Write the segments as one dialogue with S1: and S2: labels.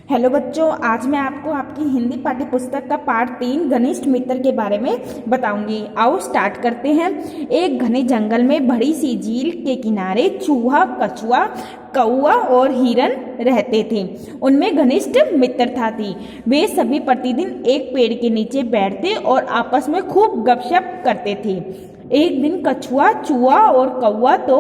S1: Hello बच्चों, आज मैं आपको आपकी हिंदी पाठ्य पुस्तक का पाठ 3 घनिष्ठ मित्र के बारे में बताऊंगी। आओ स्टार्ट करते हैं। एक घने जंगल में बड़ी सी झील के किनारे चूहा, कछुआ, कौआ और हिरन रहते थे। उनमें घनिष्ठ मित्रता थी। वे सभी प्रतिदिन एक पेड़ के नीचे बैठते और आपस में खूब गपशप करते थे। एक दिन कछुआ, चूहा और कौआ तो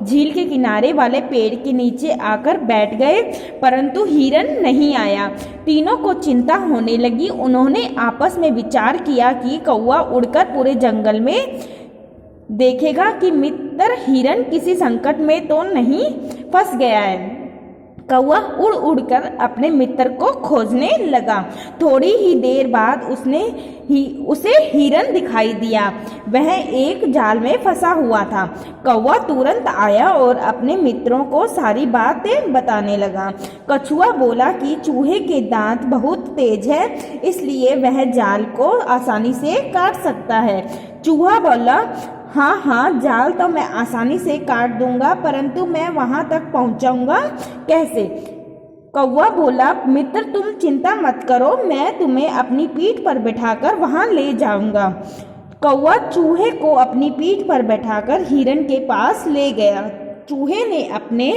S1: झील के किनारे वाले पेड़ के नीचे आकर बैठ गए, परंतु हिरन नहीं आया। तीनों को चिंता होने लगी। उन्होंने आपस में विचार किया कि कौआ उड़कर पूरे जंगल में देखेगा कि मित्र हिरन किसी संकट में तो नहीं फंस गया है। कौआ उड़ उड़कर अपने मित्र को खोजने लगा। थोड़ी ही देर बाद उसे हिरन दिखाई दिया। वह एक जाल में फंसा हुआ था। कौआ तुरंत आया और अपने मित्रों को सारी बातें बताने लगा। कछुआ बोला कि चूहे के दांत बहुत तेज है, इसलिए वह जाल को आसानी से काट सकता है। चूहा बोला, हाँ, जाल तो मैं आसानी से काट दूंगा, परंतु मैं वहां तक पहुंचाऊंगा कैसे? कौवा बोला, मित्र तुम चिंता मत करो, मैं तुम्हें अपनी पीठ पर बैठाकर वहां ले जाऊंगा। कौवा चूहे को अपनी पीठ पर बैठाकर हिरन के पास ले गया। चूहे ने अपने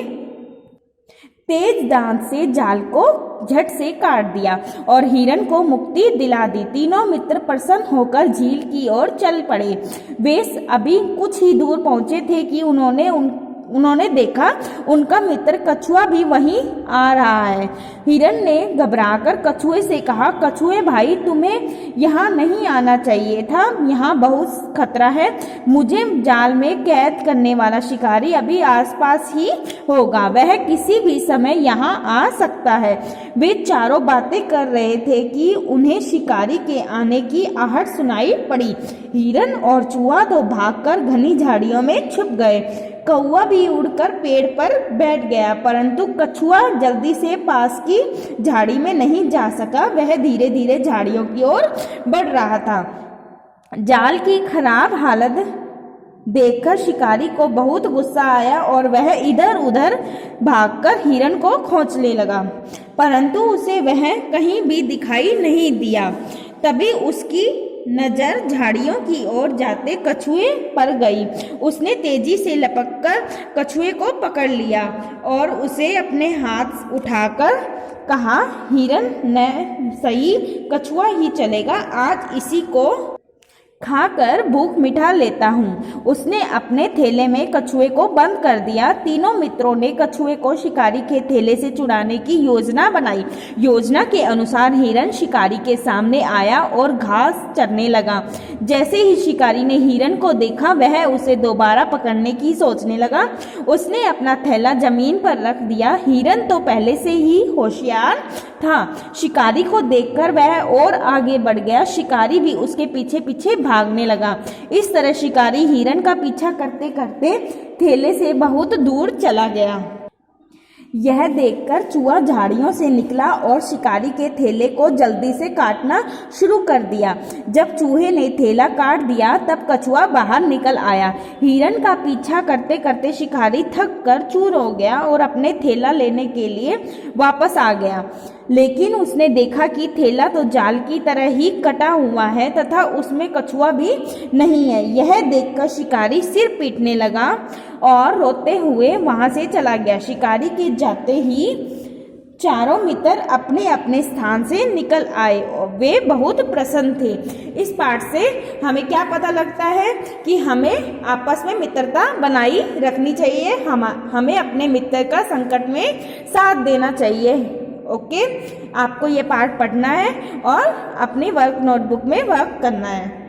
S1: तेज दांत से जाल को झट से काट दिया और हिरन को मुक्ति दिला दी। तीनों मित्र प्रसन्न होकर झील की ओर चल पड़े। वे अभी कुछ ही दूर पहुंचे थे कि उन्होंने देखा उनका मित्र कछुआ भी वहीं आ रहा है। हिरन ने घबराकर कछुए से कहा, कछुए भाई, तुम्हें यहाँ नहीं आना चाहिए था, यहाँ बहुत खतरा है। मुझे जाल में कैद करने वाला शिकारी अभी आसपास ही होगा, वह किसी भी समय यहाँ आ सकता है। वे चारों बातें कर रहे थे कि उन्हें शिकारी के आने की आहट सुनाई पड़ी। हिरन और चूहा तो भागकर घनी झाड़ियों में छुप गए। कौवा भी उड़कर पेड़ पर बैठ गया, परंतु कछुआ जल्दी से पास की झाड़ी में नहीं जा सका। वह धीरे धीरे झाड़ियों की ओर बढ़ रहा था। जाल की खराब हालत देखकर शिकारी को बहुत गुस्सा आया और वह इधर उधर भागकर हिरन को खींचने लगा, परंतु उसे वह कहीं भी दिखाई नहीं दिया। तभी उसकी नजर झाड़ियों की ओर जाते कछुए पर गई। उसने तेजी से लपककर कछुए को पकड़ लिया और उसे अपने हाथ उठाकर कहा, हिरन न सही, कछुआ ही चलेगा, आज इसी को खाकर भूख मिटा लेता हूँ। उसने अपने थैले में कछुए को बंद कर दिया। तीनों मित्रों ने कछुए को शिकारी के थैले से छुड़ाने की योजना बनाई। योजना के अनुसार हिरन शिकारी के सामने आया और घास चरने लगा। जैसे ही शिकारी ने हिरन को देखा, वह उसे दोबारा पकड़ने की सोचने लगा। उसने अपना थैला जमीन पर रख दिया। हिरन तो पहले से ही होशियार था। शिकारी को देखकर वह और आगे बढ़ गया। शिकारी भी उसके पीछे पीछे भागने लगा। इस तरह शिकारी हिरन का पीछा करते करते थैले से बहुत दूर चला गया। यह देखकर चूहा झाड़ियों से निकला और शिकारी के थैले को जल्दी से काटना शुरू कर दिया। जब चूहे ने थैला काट दिया, तब कछुआ बाहर निकल आया। हिरन का पीछा करते करते शिकारी थक कर चूर हो गया और अपने थैला लेने के लिए वापस आ गया, लेकिन उसने देखा कि थैला तो जाल की तरह ही कटा हुआ है तथा उसमें कछुआ भी नहीं है। यह देखकर शिकारी सिर पीटने लगा और रोते हुए वहां से चला गया। शिकारी के जाते ही चारों मित्र अपने अपने स्थान से निकल आए और वे बहुत प्रसन्न थे। इस पाठ से हमें क्या पता लगता है कि हमें आपस में मित्रता बनाई रखनी चाहिए। हमें अपने मित्र का संकट में साथ देना चाहिए। ओके, आपको ये पाठ पढ़ना है और अपनी वर्क नोटबुक में वर्क करना है।